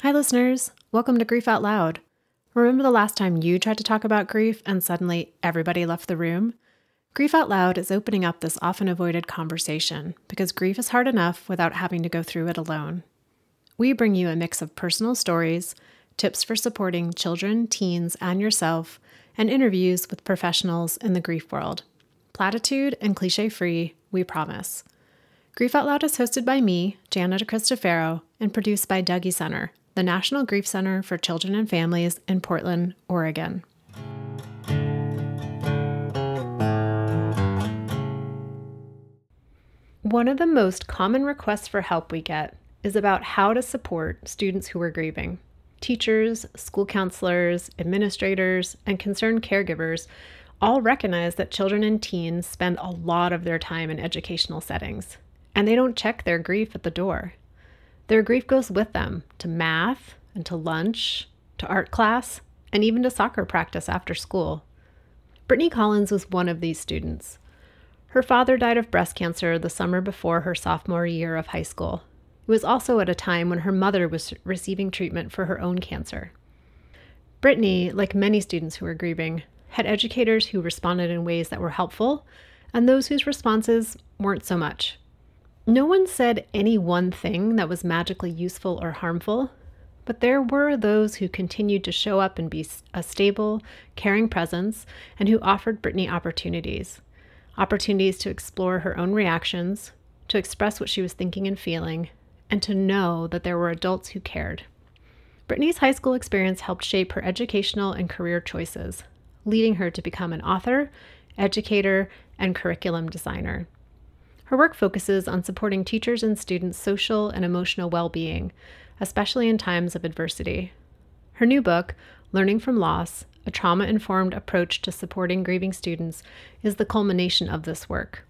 Hi, listeners. Welcome to Grief Out Loud. Remember the last time you tried to talk about grief and suddenly everybody left the room? Grief Out Loud is opening up this often avoided conversation because grief is hard enough without having to go through it alone. We bring you a mix of personal stories, tips for supporting children, teens, and yourself, and interviews with professionals in the grief world. Platitude and cliche-free, we promise. Grief Out Loud is hosted by me, Jana DeCristofaro, and produced by Dougie Center, the National Grief Center for Children and Families in Portland, Oregon. One of the most common requests for help we get is about how to support students who are grieving. Teachers, school counselors, administrators, and concerned caregivers all recognize that children and teens spend a lot of their time in educational settings, and they don't check their grief at the door. Their grief goes with them to math and to lunch, to art class, and even to soccer practice after school. Brittany Collins was one of these students. Her father died of breast cancer the summer before her sophomore year of high school. It was also at a time when her mother was receiving treatment for her own cancer. Brittany, like many students who were grieving, had educators who responded in ways that were helpful, and those whose responses weren't so much. No one said any one thing that was magically useful or harmful, but there were those who continued to show up and be a stable, caring presence, and who offered Brittany opportunities to explore her own reactions, to express what she was thinking and feeling, and to know that there were adults who cared. Brittany's high school experience helped shape her educational and career choices, leading her to become an author, educator, and curriculum designer. Her work focuses on supporting teachers and students' social and emotional well-being, especially in times of adversity. Her new book, Learning from Loss, a trauma-informed approach to supporting grieving students, is the culmination of this work.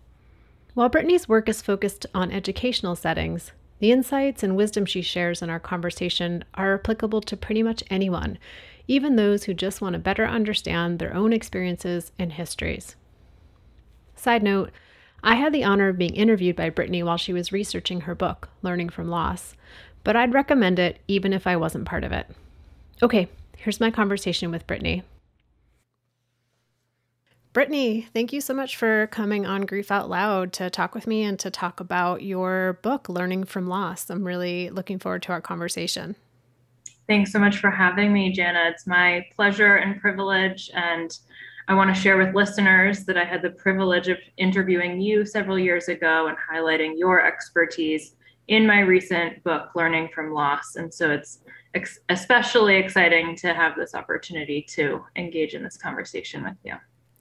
While Brittany's work is focused on educational settings, the insights and wisdom she shares in our conversation are applicable to pretty much anyone, even those who just want to better understand their own experiences and histories. Side note, I had the honor of being interviewed by Brittany while she was researching her book, Learning from Loss, but I'd recommend it even if I wasn't part of it. Okay, here's my conversation with Brittany. Brittany, thank you so much for coming on Grief Out Loud to talk with me and to talk about your book, Learning from Loss. I'm really looking forward to our conversation. Thanks so much for having me, Jana. It's my pleasure and privilege, and I want to share with listeners that I had the privilege of interviewing you several years ago and highlighting your expertise in my recent book, Learning from Loss. And so it's especially exciting to have this opportunity to engage in this conversation with you.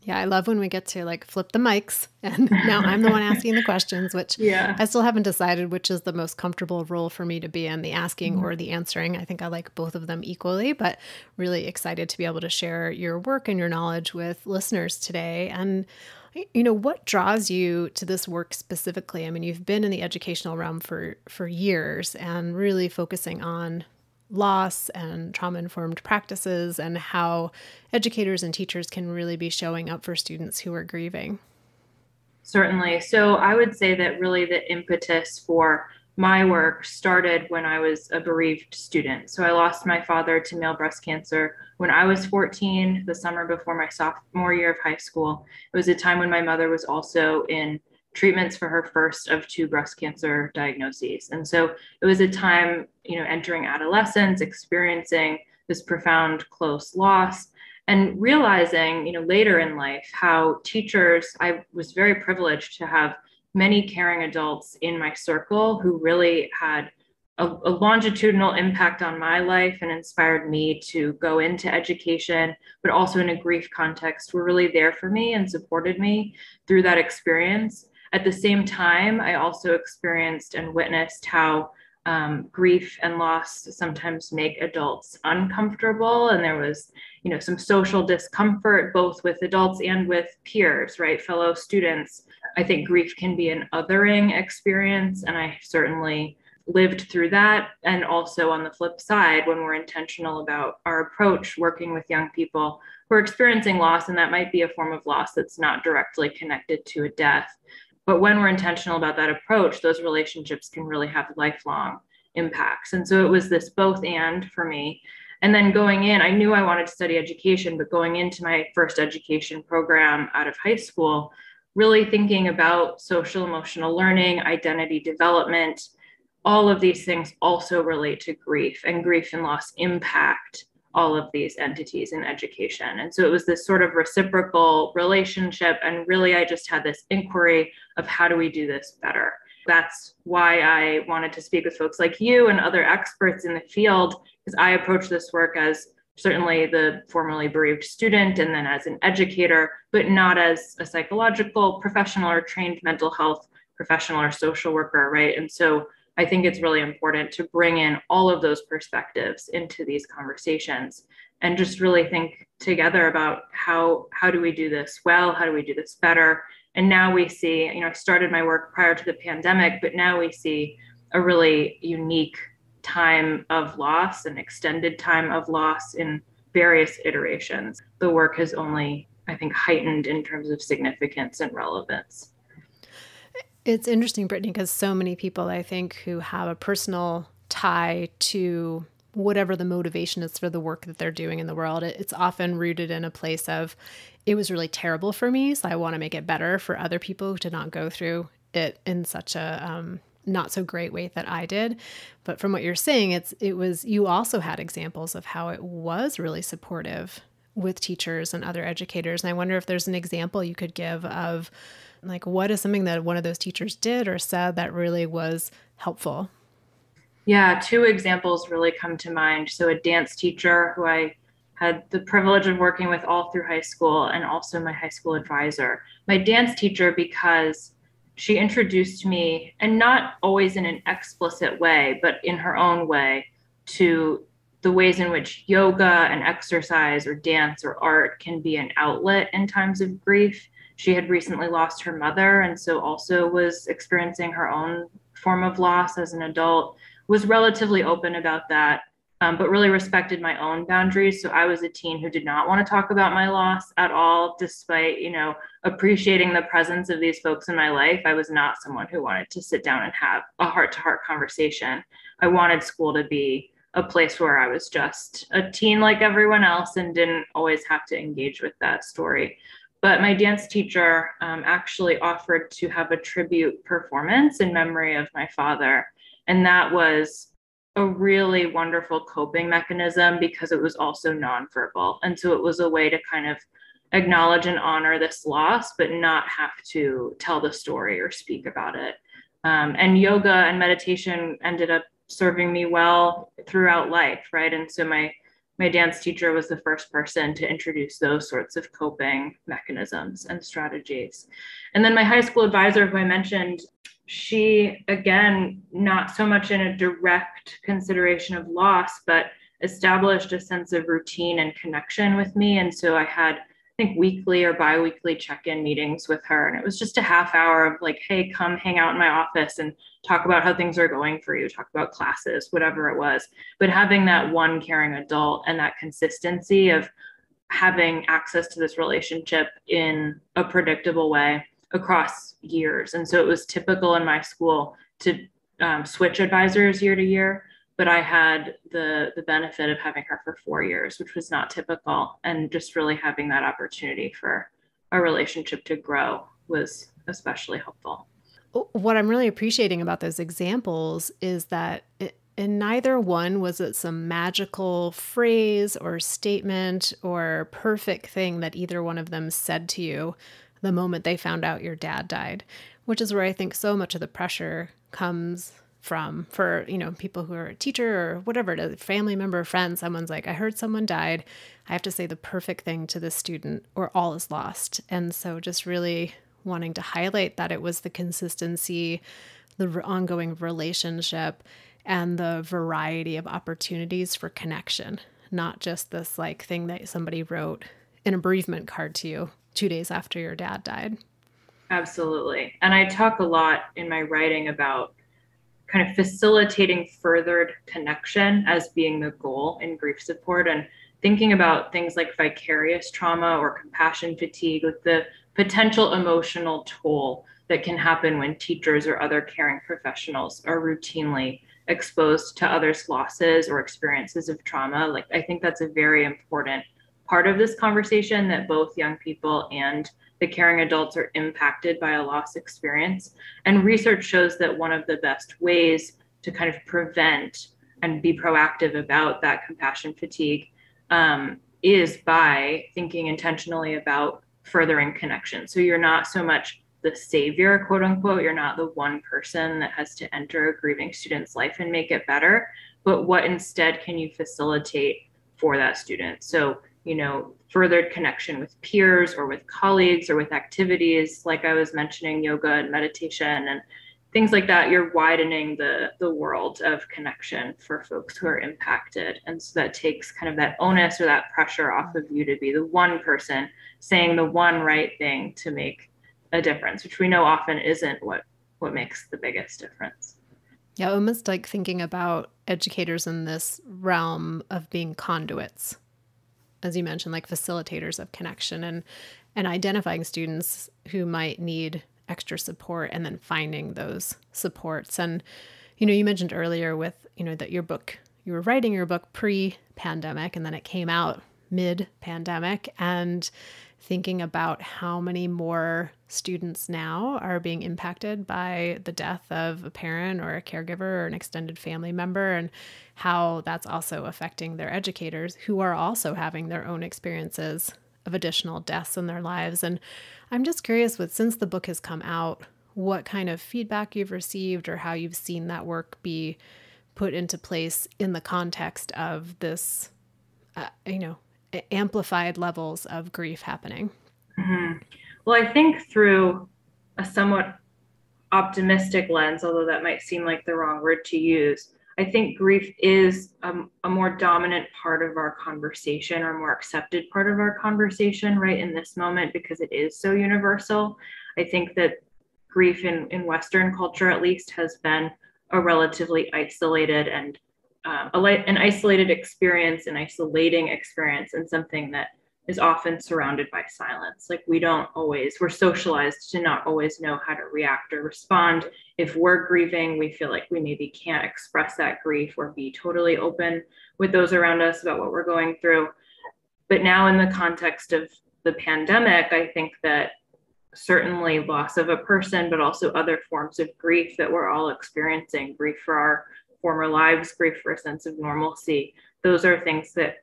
Yeah, I love when we get to flip the mics and now I'm the one asking the questions, which I still haven't decided which is the most comfortable role for me to be in, the asking or the answering. I think I like both of them equally, but really excited to be able to share your work and your knowledge with listeners today. And, what draws you to this work specifically? I mean, you've been in the educational realm for years and really focusing on loss and trauma-informed practices and how educators and teachers can really be showing up for students who are grieving. Certainly. So I would say that really the impetus for my work started when I was a bereaved student. So I lost my father to male breast cancer when I was 14, the summer before my sophomore year of high school. It was a time when my mother was also in treatments for her first of 2 breast cancer diagnoses. And so it was a time, entering adolescence, experiencing this profound close loss, and realizing, later in life how teachers, I was very privileged to have many caring adults in my circle who really had a longitudinal impact on my life and inspired me to go into education, but also in a grief context, were really there for me and supported me through that experience. At the same time, I also experienced and witnessed how grief and loss sometimes make adults uncomfortable. And there was, some social discomfort, both with adults and with peers, right? Fellow students. I think grief can be an othering experience. And I certainly lived through that. And also on the flip side, when we're intentional about our approach, working with young people who are experiencing loss, and that might be a form of loss that's not directly connected to a death. But when we're intentional about that approach, those relationships can really have lifelong impacts. And so it was this both and for me. And then going in, I knew I wanted to study education, but going into my first education program out of high school, really thinking about social emotional learning, identity development, all of these things also relate to grief, and grief and loss impact all of these entities in education. And so it was this sort of reciprocal relationship. And really, I just had this inquiry of how do we do this better? That's why I wanted to speak with folks like you and other experts in the field, because I approach this work as certainly the formerly bereaved student and then as an educator, but not as a psychological professional or trained mental health professional or social worker, right? And so I think it's really important to bring in all of those perspectives into these conversations and just really think together about how do we do this well? How do we do this better? And now we see, I started my work prior to the pandemic, but now we see a really unique time of loss, an extended time of loss in various iterations. The work has only, I think, heightened in terms of significance and relevance. It's interesting, Brittany, because so many people, I think, who have a personal tie to whatever the motivation is for the work that they're doing in the world, it's often rooted in a place of, it was really terrible for me, so I want to make it better for other people who did not go through it in such a not so great way that I did. But from what you're saying, it was, you also had examples of how it was really supportive with teachers and other educators. And I wonder if there's an example you could give of, like, what is something that one of those teachers did or said that really was helpful? Yeah, two examples really come to mind. So a dance teacher who I had the privilege of working with all through high school, and also my high school advisor. My dance teacher, because she introduced me, and not always in an explicit way, but in her own way, to the ways in which yoga and exercise or dance or art can be an outlet in times of grief. She had recently lost her mother, and so also was experiencing her own form of loss as an adult, was relatively open about that, but really respected my own boundaries. So I was a teen who did not want to talk about my loss at all, despite, appreciating the presence of these folks in my life. I was not someone who wanted to sit down and have a heart-to-heart conversation. I wanted school to be a place where I was just a teen like everyone else and didn't always have to engage with that story. But my dance teacher actually offered to have a tribute performance in memory of my father. And that was a really wonderful coping mechanism because it was also nonverbal. And so it was a way to kind of acknowledge and honor this loss, but not have to tell the story or speak about it. And yoga and meditation ended up serving me well throughout life, right? And so my dance teacher was the first person to introduce those sorts of coping mechanisms and strategies. And then my high school advisor, who I mentioned, she, again, not so much in a direct consideration of loss, but established a sense of routine and connection with me. And so I had, I think, weekly or biweekly check-in meetings with her. And it was just a half hour of like, hey, come hang out in my office and talk about how things are going for you, talk about classes, whatever it was. But having that one caring adult and that consistency of having access to this relationship in a predictable way across years. And so it was typical in my school to switch advisors year to year, but I had the benefit of having her for 4 years, which was not typical. And just really having that opportunity for a relationship to grow was especially helpful. What I'm really appreciating about those examples is that in neither one was it some magical phrase or statement or perfect thing that either one of them said to you the moment they found out your dad died, which is where I think so much of the pressure comes from for, people who are a teacher or whatever it is, family member, friend, someone's like, I heard someone died. I have to say the perfect thing to this student or all is lost. And so just really wanting to highlight that it was the consistency, the ongoing relationship, and the variety of opportunities for connection, not just this like thing that somebody wrote an bereavement card to you 2 days after your dad died. Absolutely. And I talk a lot in my writing about kind of facilitating furthered connection as being the goal in grief support, and thinking about things like vicarious trauma or compassion fatigue, like the potential emotional toll that can happen when teachers or other caring professionals are routinely exposed to others' losses or experiences of trauma. Like, I think that's a very important part of this conversation, that both young people and the caring adults are impacted by a loss experience. And research shows that one of the best ways to kind of prevent and be proactive about that compassion fatigue is by thinking intentionally about furthering connection. So you're not so much the savior, quote unquote. You're not the one person that has to enter a grieving student's life and make it better, but what instead can you facilitate for that student? So, furthered connection with peers or with colleagues or with activities, like I was mentioning, yoga and meditation and things like that. You're widening the world of connection for folks who are impacted. And so that takes kind of that onus or that pressure off of you to be the one person saying the one right thing to make a difference, which we know often isn't what makes the biggest difference. Yeah, almost like thinking about educators in this realm of being conduits, as you mentioned, like facilitators of connection and identifying students who might need extra support and then finding those supports. And, you mentioned earlier with, that you were writing your book pre-pandemic and then it came out mid-pandemic, and thinking about how many more students now are being impacted by the death of a parent or a caregiver or an extended family member, and how that's also affecting their educators who are also having their own experiences of additional deaths in their lives. And I'm just curious, since the book has come out, what kind of feedback you've received or how you've seen that work be put into place in the context of this, amplified levels of grief happening. Mm-hmm. Well, I think through a somewhat optimistic lens, although that might seem like the wrong word to use, I think grief is a more dominant part of our conversation, or more accepted part of our conversation right in this moment, because it is so universal. I think that grief in Western culture, at least, has been a relatively isolated and an isolated experience, an isolating experience, and something that is often surrounded by silence. Like, we're socialized to not always know how to react or respond. If we're grieving, we feel like we maybe can't express that grief or be totally open with those around us about what we're going through. But now, in the context of the pandemic, I think that certainly loss of a person, but also other forms of grief that we're all experiencing, grief for our former lives, grief for a sense of normalcy, those are things that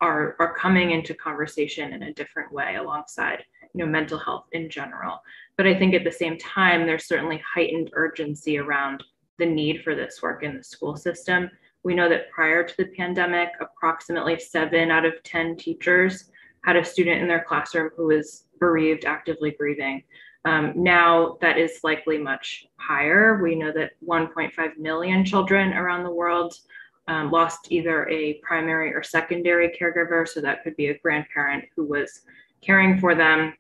are coming into conversation in a different way alongside, mental health in general. But I think at the same time, there's certainly heightened urgency around the need for this work in the school system. We know that prior to the pandemic, approximately 7 out of 10 teachers had a student in their classroom who was bereaved, actively grieving. Now that is likely much higher. We know that 1.5 million children around the world lost either a primary or secondary caregiver. So that could be a grandparent who was caring for them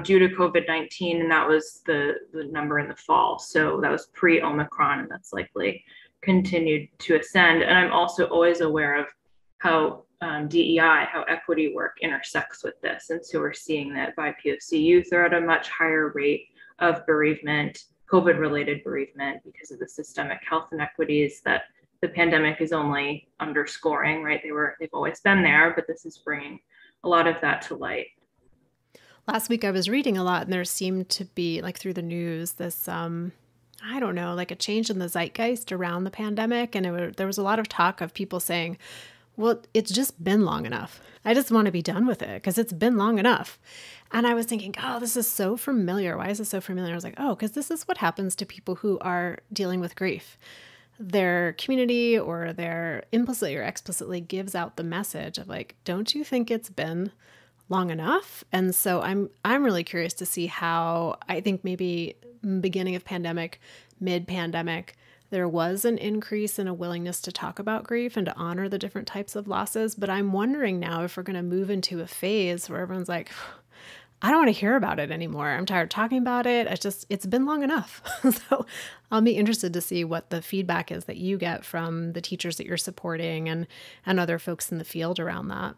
due to COVID-19. And that was the number in the fall. So that was pre-Omicron, and that's likely continued to ascend. And I'm also always aware of how DEI, how equity work intersects with this. And so we're seeing that BIPOC youth are at a much higher rate of bereavement, COVID-related bereavement, because of the systemic health inequities that the pandemic is only underscoring, right? They've always been there, but this is bringing a lot of that to light. Last week I was reading a lot, and there seemed to be, like, through the news, this, I don't know, like a change in the zeitgeist around the pandemic. And there was a lot of talk of people saying, well, it's just been long enough. I just want to be done with it because it's been long enough. And I was thinking, oh, this is so familiar. Why is this so familiar? I was like, oh, because this is what happens to people who are dealing with grief. Their community or their implicitly or explicitly gives out the message of, like, don't you think it's been long enough? And so I'm really curious to see how, I think maybe beginning of pandemic, mid-pandemic, there was an increase in a willingness to talk about grief and to honor the different types of losses. But I'm wondering now if we're going to move into a phase where everyone's like, I don't want to hear about it anymore. I'm tired of talking about it. It's been long enough. So I'll be interested to see what the feedback is that you get from the teachers that you're supporting and other folks in the field around that.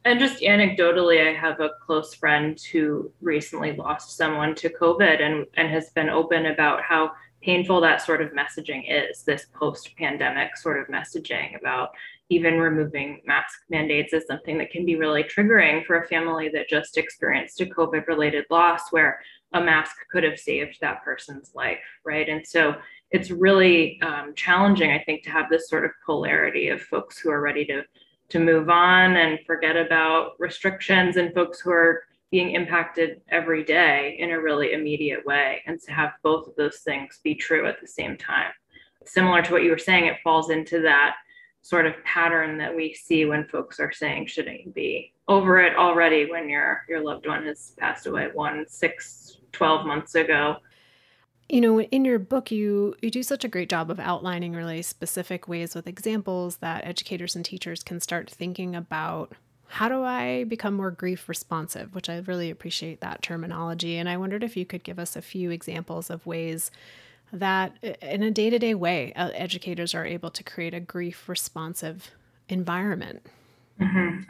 And just anecdotally, I have a close friend who recently lost someone to COVID and has been open about how painful that sort of messaging is, this post-pandemic sort of messaging about even removing mask mandates is something that can be really triggering for a family that just experienced a COVID related loss where a mask could have saved that person's life, right? And so it's really challenging, I think, to have this sort of polarity of folks who are ready to move on and forget about restrictions and folks who are being impacted every day in a really immediate way, and to have both of those things be true at the same time. Similar to what you were saying, it falls into that sort of pattern that we see when folks are saying, shouldn't you be over it already when your loved one has passed away 12 months ago? You know, in your book, you do such a great job of outlining really specific ways with examples that educators and teachers can start thinking about how do I become more grief responsive, which I really appreciate that terminology. And I wondered if you could give us a few examples of ways that in a day-to-day way, educators are able to create a grief responsive environment.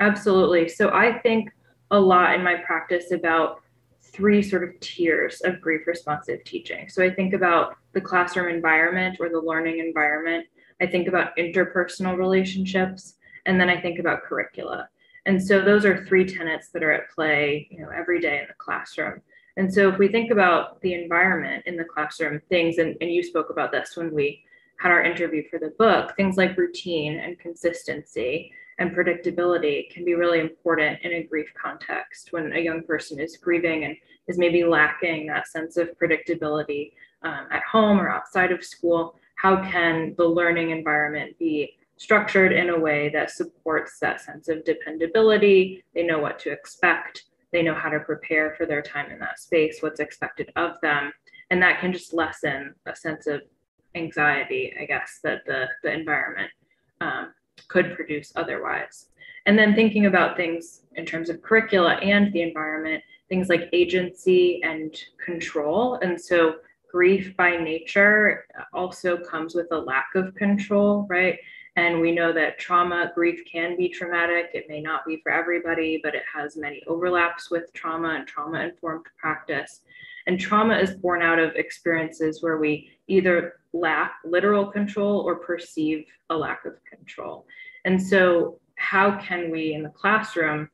Absolutely. So I think a lot in my practice about three sort of tiers of grief responsive teaching. So I think about the classroom environment or the learning environment. I think about interpersonal relationships, and then I think about curricula. And so those are three tenets that are at play, every day in the classroom. And so if we think about the environment in the classroom, things, and you spoke about this when we had our interview for the book, things like routine and consistency and predictability can be really important in a grief context when a young person is grieving and is maybe lacking that sense of predictability at home or outside of school. How can the learning environment be structured in a way that supports that sense of dependability? They know what to expect. They know how to prepare for their time in that space, what's expected of them. And that can just lessen a sense of anxiety, I guess, that the environment could produce otherwise. And then thinking about things in terms of curricula and the environment, things like agency and control. And so grief by nature also comes with a lack of control, right? And we know that grief can be traumatic. It may not be for everybody, but it has many overlaps with trauma and trauma informed practice. And trauma is born out of experiences where we either lack literal control or perceive a lack of control. And so, how can we in the classroom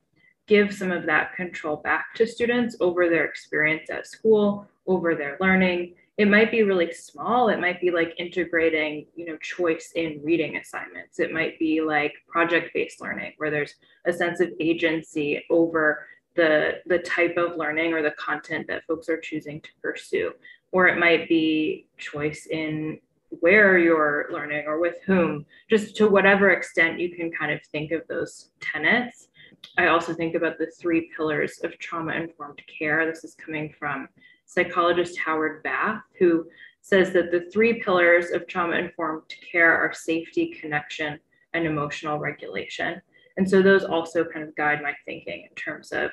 give some of that control back to students over their experience at school, over their learning? It might be really small. It might be like integrating, choice in reading assignments. It might be like project-based learning where there's a sense of agency over the type of learning or the content that folks are choosing to pursue. Or it might be choice in where you're learning or with whom, just to whatever extent you can kind of think of those tenets. I also think about the three pillars of trauma-informed care. This is coming from psychologist Howard Bath, who says that the three pillars of trauma-informed care are safety, connection, and emotional regulation. And so those also kind of guide my thinking in terms of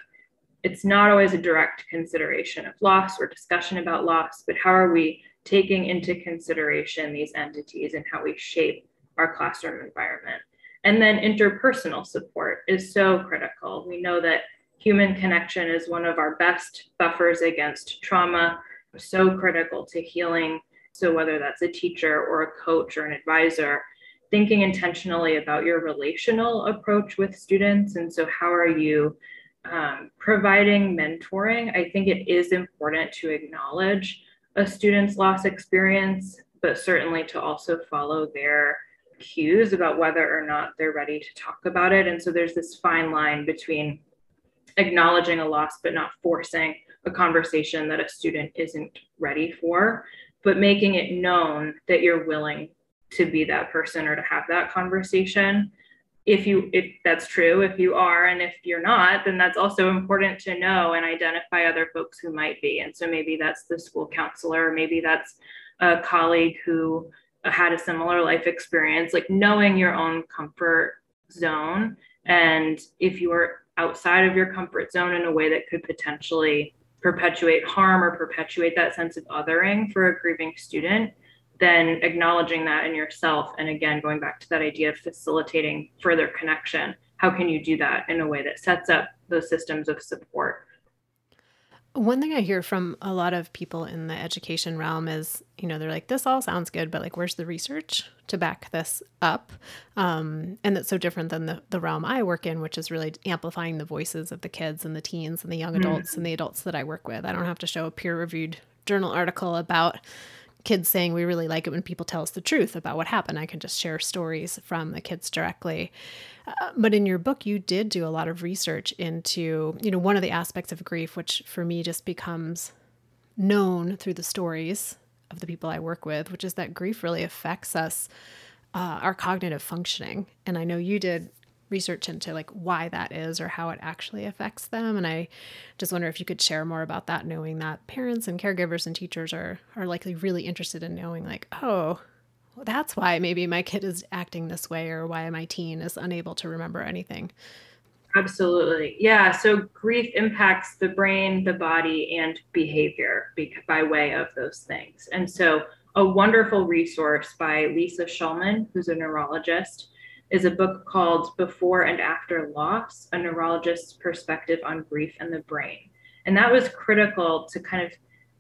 it's not always a direct consideration of loss or discussion about loss, but how are we taking into consideration these entities and how we shape our classroom environment? And then interpersonal support is so critical. We know that human connection is one of our best buffers against trauma, so critical to healing. So whether that's a teacher or a coach or an advisor, thinking intentionally about your relational approach with students. And so how are you providing mentoring? I think it is important to acknowledge a student's loss experience, but certainly to also follow their cues about whether or not they're ready to talk about it. And so there's this fine line between acknowledging a loss, but not forcing a conversation that a student isn't ready for, but making it known that you're willing to be that person or to have that conversation. If that's true, if you are, and if you're not, then that's also important to know and identify other folks who might be. And so maybe that's the school counselor, maybe that's a colleague who had a similar life experience, like knowing your own comfort zone. And if you are outside of your comfort zone in a way that could potentially perpetuate harm or perpetuate that sense of othering for a grieving student, then acknowledging that in yourself. And again, going back to that idea of facilitating further connection, how can you do that in a way that sets up those systems of support? One thing I hear from a lot of people in the education realm is, they're like, this all sounds good, but like, where's the research to back this up? And that's so different than the realm I work in, which is really amplifying the voices of the kids and the teens and the young adults and the adults that I work with. I don't have to show a peer reviewed journal article about kids saying we really like it when people tell us the truth about what happened. I can just share stories from the kids directly. But in your book, you did do a lot of research into, one of the aspects of grief, which for me just becomes known through the stories of the people I work with, which is that grief really affects us, our cognitive functioning. And I know you did research into like why that is or how it actually affects them. And I just wonder if you could share more about that, knowing that parents and caregivers and teachers are likely really interested in knowing like, oh, well, that's why maybe my kid is acting this way or why my teen is unable to remember anything. Absolutely. Yeah. So grief impacts the brain, the body, and behavior by way of those things. And so, a wonderful resource by Lisa Shulman, who's a neurologist, is a book called Before and After Loss, A Neurologist's Perspective on Grief and the Brain. And that was critical to kind of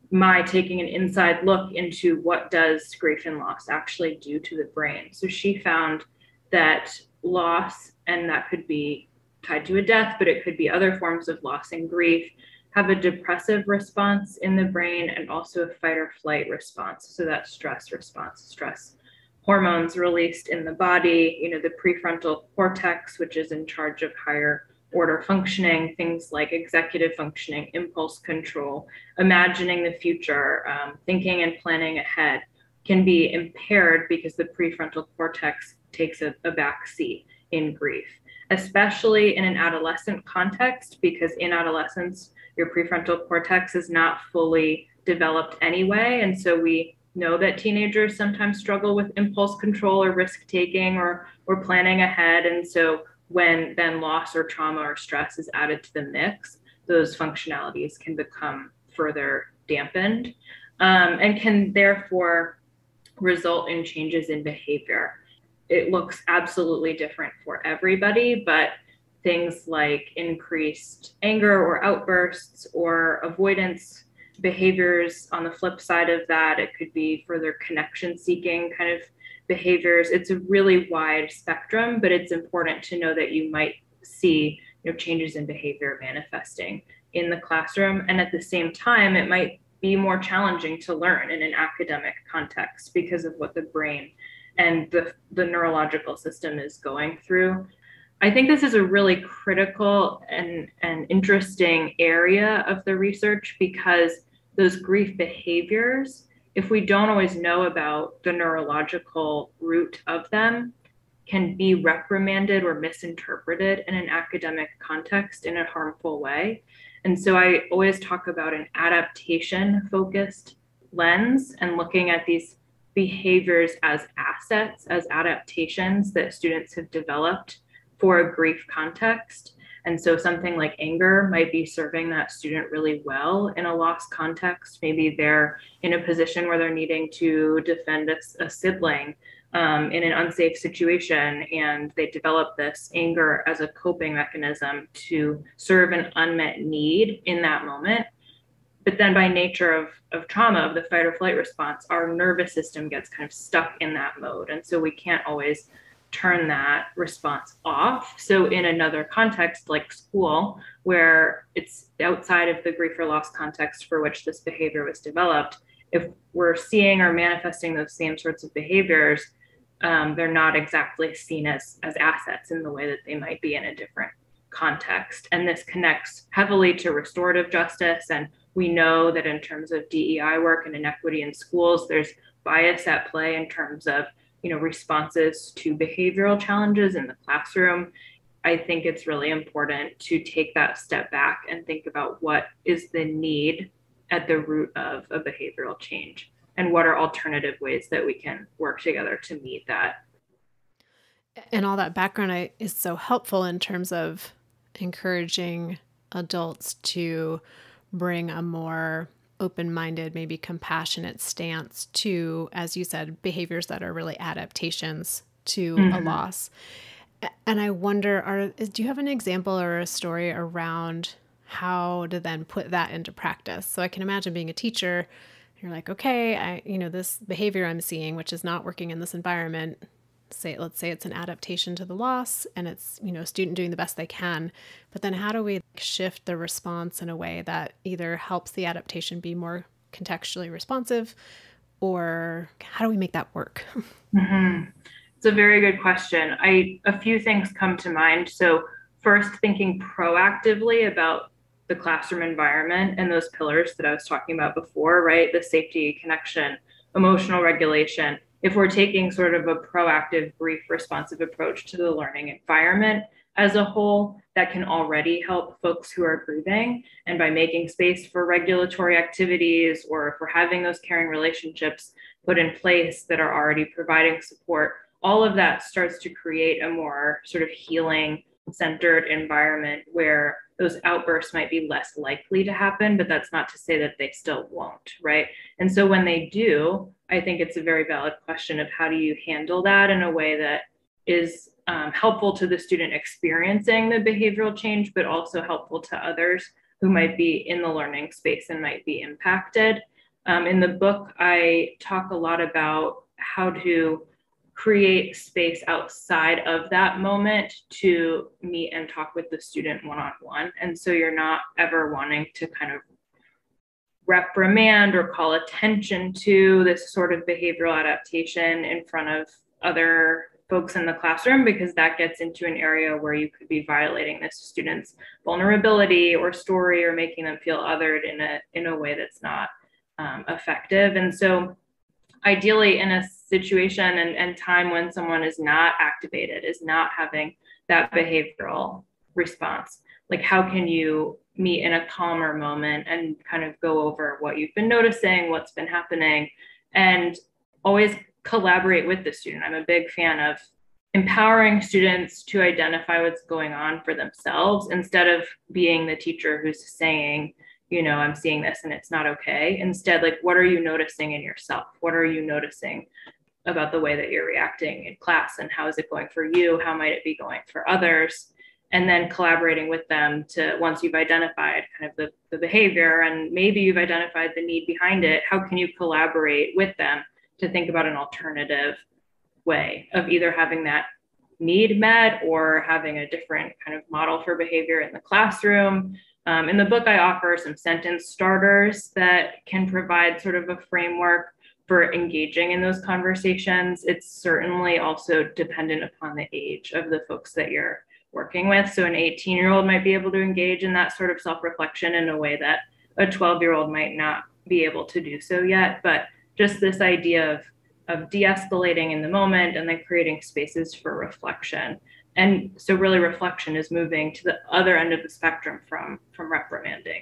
my taking an inside look into what does grief and loss actually do to the brain. So she found that loss, and that could be tied to a death, but it could be other forms of loss and grief, have a depressive response in the brain and also a fight or flight response. So that stress response, stress hormones released in the body, the prefrontal cortex, which is in charge of higher order functioning, things like executive functioning, impulse control, imagining the future, thinking and planning ahead, can be impaired because the prefrontal cortex takes a back seat in grief, especially in an adolescent context, because in adolescence, your prefrontal cortex is not fully developed anyway. And so we know that teenagers sometimes struggle with impulse control or risk taking or planning ahead. And so when then loss or trauma or stress is added to the mix, those functionalities can become further dampened, and can therefore result in changes in behavior. It looks absolutely different for everybody, but things like increased anger or outbursts or avoidance behaviors. On the flip side of that, it could be further connection seeking kind of behaviors. It's a really wide spectrum, but it's important to know that you might see changes in behavior manifesting in the classroom. And at the same time, it might be more challenging to learn in an academic context because of what the brain and the neurological system is going through. I think this is a really critical and interesting area of the research, because those grief behaviors, if we don't always know about the neurological root of them, can be reprimanded or misinterpreted in an academic context in a harmful way. And so I always talk about an adaptation focused lens and looking at these behaviors as assets, as adaptations that students have developed for a grief context. And so something like anger might be serving that student really well in a loss context. Maybe they're in a position where they're needing to defend a sibling in an unsafe situation, and they develop this anger as a coping mechanism to serve an unmet need in that moment. But then by nature of trauma, of the fight or flight response, our nervous system gets kind of stuck in that mode. And so we can't always turn that response off. So in another context like school, where it's outside of the grief or loss context for which this behavior was developed, if we're seeing or manifesting those same sorts of behaviors, they're not exactly seen as assets in the way that they might be in a different context. And this connects heavily to restorative justice. And we know that in terms of DEI work and inequity in schools, there's bias at play in terms of responses to behavioral challenges in the classroom. I think it's really important to take that step back and think about what is the need at the root of a behavioral change and what are alternative ways that we can work together to meet that. And all that background is so helpful in terms of encouraging adults to bring a more open-minded, maybe compassionate stance to, as you said, behaviors that are really adaptations to a loss. And I wonder, do you have an example or a story around how to then put that into practice. So I can imagine being a teacher, you're like, okay, this behavior I'm seeing, which is not working in this environment, let's say it's an adaptation to the loss and it's, a student doing the best they can. But then how do we shift the response in a way that either helps the adaptation be more contextually responsive, or how do we make that work? Mm-hmm. It's a very good question. A few things come to mind. So first, thinking proactively about the classroom environment and those pillars that I was talking about before, right? The safety, connection, emotional regulation. If we're taking sort of a proactive, brief, responsive approach to the learning environment as a whole, that can already help folks who are grieving. And by making space for regulatory activities, or if we're having those caring relationships put in place that are already providing support, all of that starts to create a more sort of healing centered environment where those outbursts might be less likely to happen, but that's not to say that they still won't, right? And so when they do, I think it's a very valid question of how do you handle that in a way that is helpful to the student experiencing the behavioral change, but also helpful to others who might be in the learning space and might be impacted. In the book, I talk a lot about how to create space outside of that moment to meet and talk with the student one-on-one. And so you're not ever wanting to kind of reprimand or call attention to this sort of behavioral adaptation in front of other folks in the classroom, because that gets into an area where you could be violating this student's vulnerability or story, or making them feel othered in a way that's not effective. And so ideally, in a situation and time when someone is not activated, is not having that behavioral response, like how can you meet in a calmer moment and kind of go over what you've been noticing, what's been happening, and always collaborate with the student. I'm a big fan of empowering students to identify what's going on for themselves, instead of being the teacher who's saying, I'm seeing this and it's not okay. Instead, like, what are you noticing in yourself? What are you noticing about the way that you're reacting in class? And how is it going for you? How might it be going for others? And then collaborating with them to, once you've identified kind of the behavior and maybe you've identified the need behind it, how can you collaborate with them to think about an alternative way of either having that need met or having a different kind of model for behavior in the classroom. In the book, I offer some sentence starters that can provide sort of a framework for engaging in those conversations. It's certainly also dependent upon the age of the folks that you're working with. So an 18-year-old might be able to engage in that sort of self-reflection in a way that a 12-year-old might not be able to do so yet. But just this idea of de-escalating in the moment and then creating spaces for reflection. And so really reflection is moving to the other end of the spectrum from reprimanding.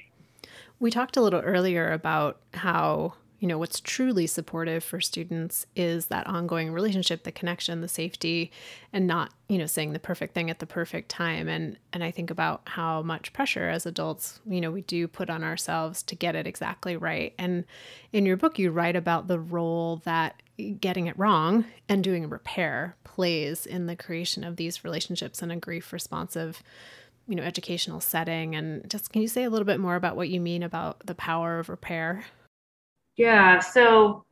We talked a little earlier about how, what's truly supportive for students is that ongoing relationship, the connection, the safety, and not, saying the perfect thing at the perfect time. And I think about how much pressure as adults, we do put on ourselves to get it exactly right. And in your book, you write about the role that getting it wrong and doing a repair plays in the creation of these relationships in a grief responsive, educational setting. And just, can you say a little bit more about what you mean about the power of repair? Yeah, so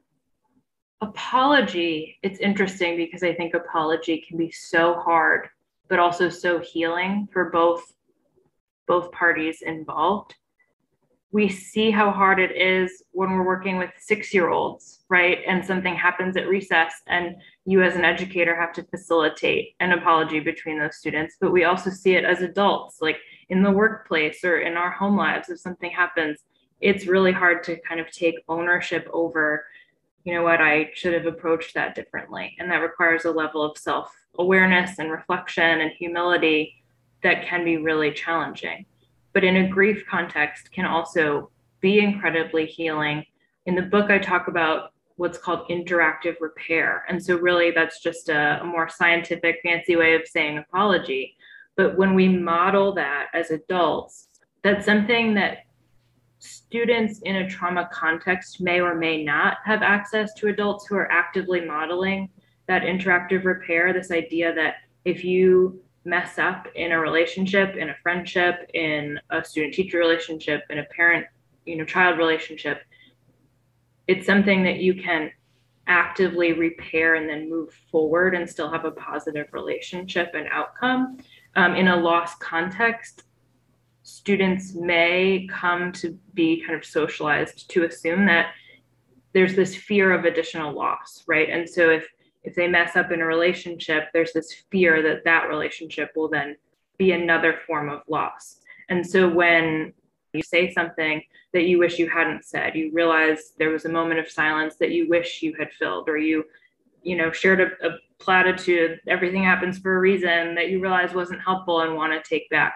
apology, it's interesting because I think apology can be so hard, but also so healing for both parties involved. We see how hard it is when we're working with 6-year-olds, right? And something happens at recess and you as an educator have to facilitate an apology between those students. But we also see it as adults, like in the workplace or in our home lives. If something happens, it's really hard to kind of take ownership over, what, I should have approached that differently. And that requires a level of self-awareness and reflection and humility that can be really challenging. But in a grief context can also be incredibly healing. In the book, I talk about what's called interactive repair. And so really that's just a more scientific, fancy way of saying apology. But when we model that as adults, that's something that students in a trauma context may or may not have access to adults who are actively modeling that interactive repair. This idea that if you mess up in a relationship, in a friendship, in a student-teacher relationship, in a parent-child relationship, it's something that you can actively repair and then move forward and still have a positive relationship and outcome. In a loss context, students may come to be kind of socialized to assume that there's this fear of additional loss, right? And so if they mess up in a relationship, there's this fear that that relationship will then be another form of loss. And so when you say something that you wish you hadn't said, you realize there was a moment of silence that you wish you had filled, or you shared a platitude, everything happens for a reason, that you realize wasn't helpful and want to take back.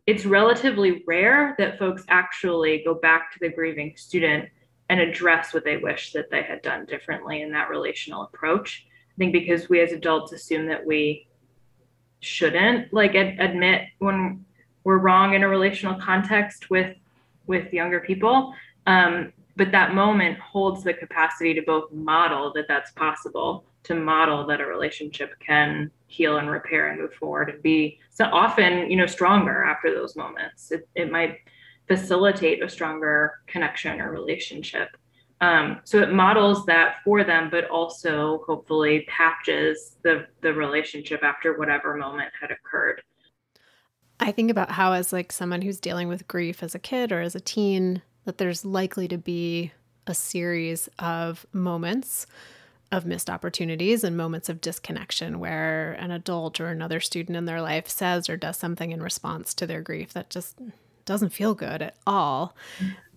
It's relatively rare that folks actually go back to the grieving student and address what they wish that they had done differently in that relational approach. I think because we as adults assume that we shouldn't admit when we're wrong in a relational context with younger people. But that moment holds the capacity to both model that that's possible, to model that a relationship can heal and repair and move forward and be so often, stronger after those moments. It might facilitate a stronger connection or relationship. So it models that for them, but also hopefully patches the relationship after whatever moment had occurred. I think about how, as like someone who's dealing with grief as a kid or as a teen, that there's likely to be a series of moments of missed opportunities and moments of disconnection where an adult or another student in their life says or does something in response to their grief that just doesn't feel good at all.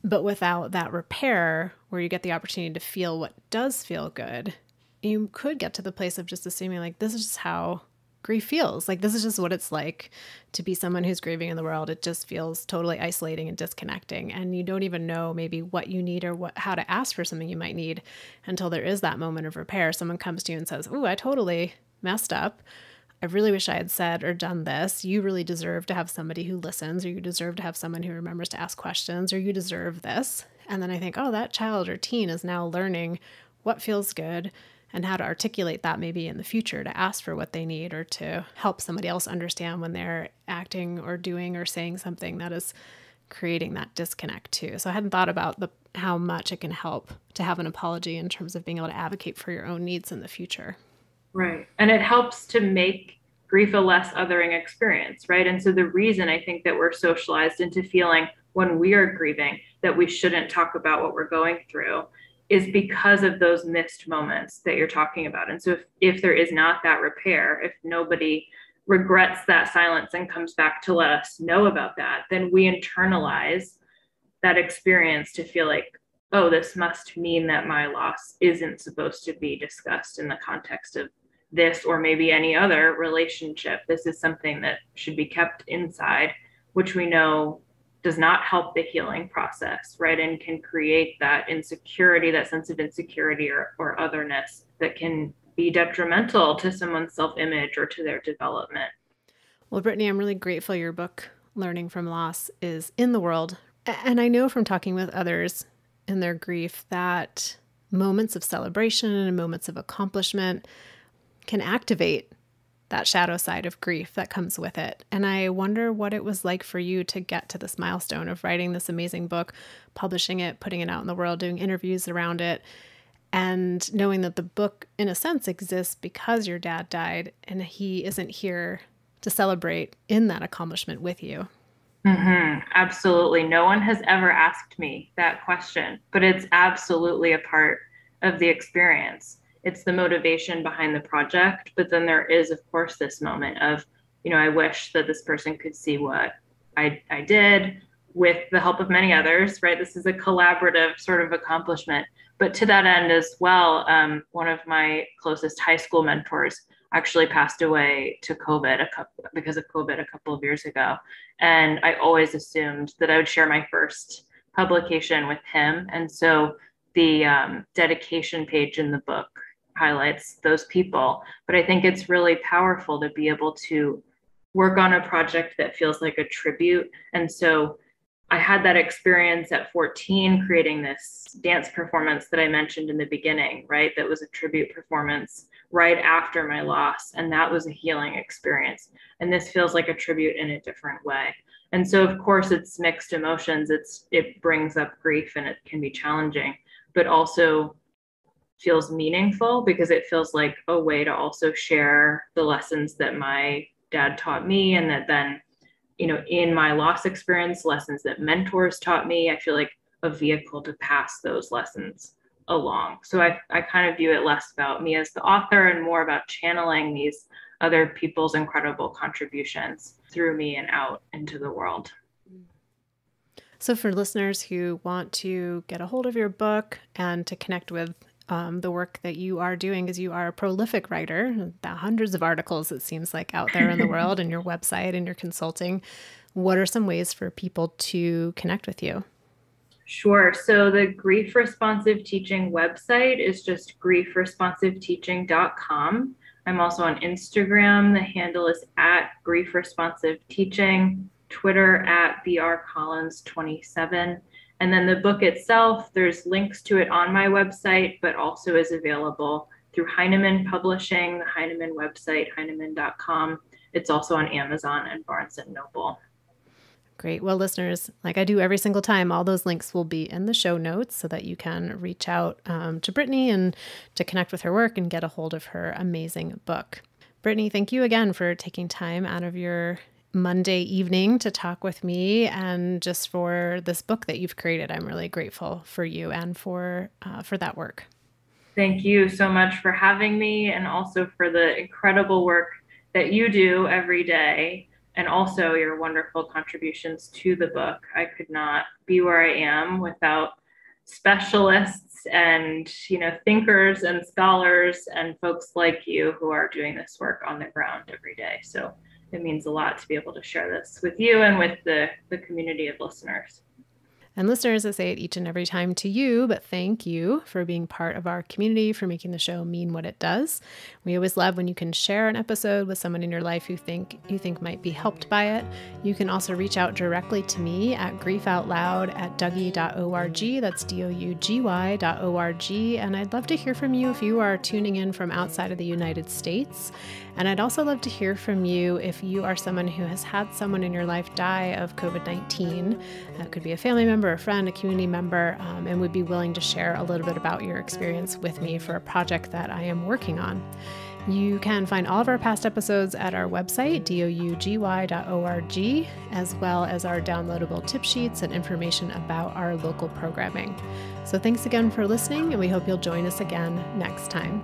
But without that repair, where you get the opportunity to feel what does feel good, you could get to the place of just assuming like, this is just how grief feels. Like, this is just what it's like to be someone who's grieving in the world. It just feels totally isolating and disconnecting. And you don't even know maybe what you need or how to ask for something you might need until there is that moment of repair. Someone comes to you and says, "Ooh, I totally messed up. I really wish I had said or done this. You really deserve to have somebody who listens, or you deserve to have someone who remembers to ask questions, or you deserve this." And then I think, oh, that child or teen is now learning what feels good and how to articulate that maybe in the future to ask for what they need or to help somebody else understand when they're acting or doing or saying something that is creating that disconnect too. So I hadn't thought about how much it can help to have an apology in terms of being able to advocate for your own needs in the future. Right. And it helps to make grief a less othering experience, right? And so the reason I think that we're socialized into feeling when we are grieving that we shouldn't talk about what we're going through is because of those missed moments that you're talking about. And so if there is not that repair, if nobody regrets that silence and comes back to let us know about that, then we internalize that experience to feel like, oh, this must mean that my loss isn't supposed to be discussed in the context of this or maybe any other relationship. This is something that should be kept inside, which we know does not help the healing process, right? And can create that insecurity, that sense of insecurity or otherness that can be detrimental to someone's self-image or to their development. Well, Brittany, I'm really grateful your book, Learning from Loss, is in the world. And I know from talking with others in their grief that moments of celebration and moments of accomplishment can activate that shadow side of grief that comes with it. And I wonder what it was like for you to get to this milestone of writing this amazing book, publishing it, putting it out in the world, doing interviews around it, and knowing that the book, in a sense, exists because your dad died and he isn't here to celebrate in that accomplishment with you. Mm-hmm. Absolutely. No one has ever asked me that question, but it's absolutely a part of the experience. It's the motivation behind the project. But then there is, of course, this moment of, I wish that this person could see what I did with the help of many others, right? This is a collaborative sort of accomplishment. But to that end as well, one of my closest high school mentors actually passed away to because of COVID a couple of years ago. And I always assumed that I would share my first publication with him. And so the dedication page in the book highlights those people. But I think it's really powerful to be able to work on a project that feels like a tribute. And so I had that experience at 14 creating this dance performance that I mentioned in the beginning, right? That was a tribute performance right after my loss. And that was a healing experience. And this feels like a tribute in a different way. And so, of course, it's mixed emotions. It brings up grief and it can be challenging, but also feels meaningful because it feels like a way to also share the lessons that my dad taught me, and that then, in my loss experience, lessons that mentors taught me. I feel like a vehicle to pass those lessons along. So I kind of view it less about me as the author and more about channeling these other people's incredible contributions through me and out into the world. So for listeners who want to get a hold of your book and to connect with the work that you are doing, because you are a prolific writer, hundreds of articles, it seems like, out there in the world, and your website and your consulting, what are some ways for people to connect with you? Sure. So the Grief Responsive Teaching website is just griefresponsiveteaching.com. I'm also on Instagram. The handle is at Grief Responsive Teaching, Twitter at brcollins27. And then the book itself, there's links to it on my website, but also is available through Heinemann Publishing, the Heinemann website, heinemann.com. It's also on Amazon and Barnes & Noble. Great. Well, listeners, like I do every single time, all those links will be in the show notes so that you can reach out to Brittany and to connect with her work and get a hold of her amazing book. Brittany, thank you again for taking time out of your Monday evening to talk with me, and just for this book that you've created. I'm really grateful for you and for that work. Thank you so much for having me, and also for the incredible work that you do every day, and also your wonderful contributions to the book. I could not be where I am without specialists and, thinkers and scholars and folks like you who are doing this work on the ground every day. So it means a lot to be able to share this with you and with the community of listeners. And listeners, I say it each and every time to you, but thank you for being part of our community, for making the show mean what it does. We always love when you can share an episode with someone in your life who you think might be helped by it. You can also reach out directly to me at griefoutloud@dougy.org. That's DOUGY.org. And I'd love to hear from you if you are tuning in from outside of the United States. And I'd also love to hear from you if you are someone who has had someone in your life die of COVID-19. That could be a family member, a friend, a community member, and would be willing to share a little bit about your experience with me for a project that I am working on. You can find all of our past episodes at our website, DOUGY.org, as well as our downloadable tip sheets and information about our local programming. So thanks again for listening, and we hope you'll join us again next time.